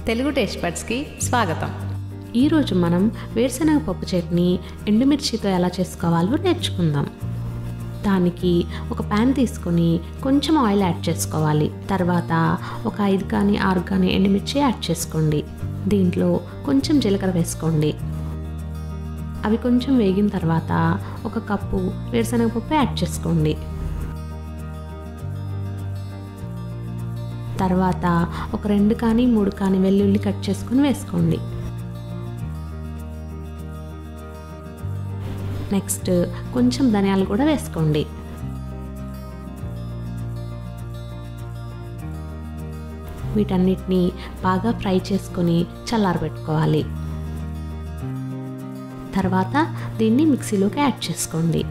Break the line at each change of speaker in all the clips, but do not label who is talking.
Telugu taste బడ్స్కి స్వాగతం. ఈరోజు మనం వేరుశనగ పప్పు చట్నీ ఎండుమిర్చితో ఎలా చేసుకోవాలో నేర్చుకుందాం. దానికి ఒక ప్యాన్ తీసుకొని కొంచెం ఆయిల్ యాడ్ చేసుకోవాలి. తర్వాత ఒక 5 కానీ 6 కానీ ఎండుమిర్చి యాడ్ చేసుకోండి. దీంట్లో కొంచెం జీలకర్ర వేసుకోండి. అవి కొంచెం వేగిన తర్వాత 1 కప్పు వేరుశనగ పప్పు యాడ్ చేసుకోండి. తర్వాత ఒక 2 కానీ 3 కానీ వెల్లుల్లి కట్ చేసుకొని వేసుకోండి. నెక్స్ట్ కొంచెం ధనియాలు కూడా వేసుకోండి. వీటన్నిటిని బాగా ఫ్రై చేసుకొని చల్లారబెట్టుకోవాలి. తర్వాత దీన్ని మిక్సీలోకి యాడ్ చేసుకోండి.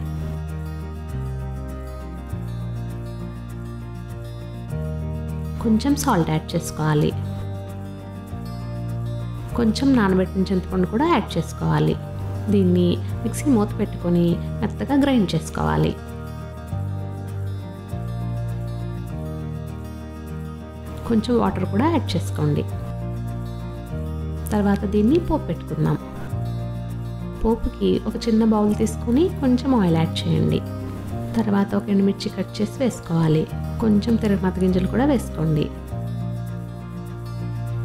కొంచెం సాల్ట్ యాడ్ చేసుకోవాలి. కొంచెం నానబెట్టిన చింతపండు కూడా యాడ్ చేసుకోవాలి. దీన్ని మిక్సీ మూత పెట్టుకొని మెత్తగా గ్రైండ్ చేసుకోవాలి. కొంచెం వాటర్ కూడా యాడ్ చేసుకోండి. తర్వాత దీన్ని పోపు పెట్టుకుందాం. పోపుకి ఒక చిన్న బౌల్ తీసుకొని కొంచెం ఆయిల్ యాడ్ చేయండి. తర్వాత ఒక ఎండుమిర్చి కట్ చేసి వేసుకోవాలి. కొంచెం తిరగమాత గింజలు కూడా వేసుకోండి.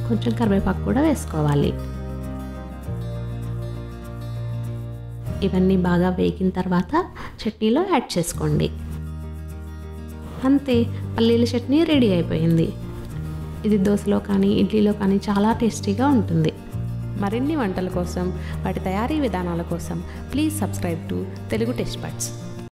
కొంచెం కరివేపాకు కూడా వేసుకోవాలి. ఇవన్నీ బాగా వేగిన తర్వాత చట్నీలో యాడ్ చేసుకోండి. అంతే, పల్లీల చట్నీ రెడీ అయిపోయింది. ఇది దోశలో కానీ ఇడ్లీలో కానీ చాలా టేస్టీగా ఉంటుంది. మరిన్ని వంటల కోసం, వాటి తయారీ విధానాల కోసం please subscribe to Telugu taste buds.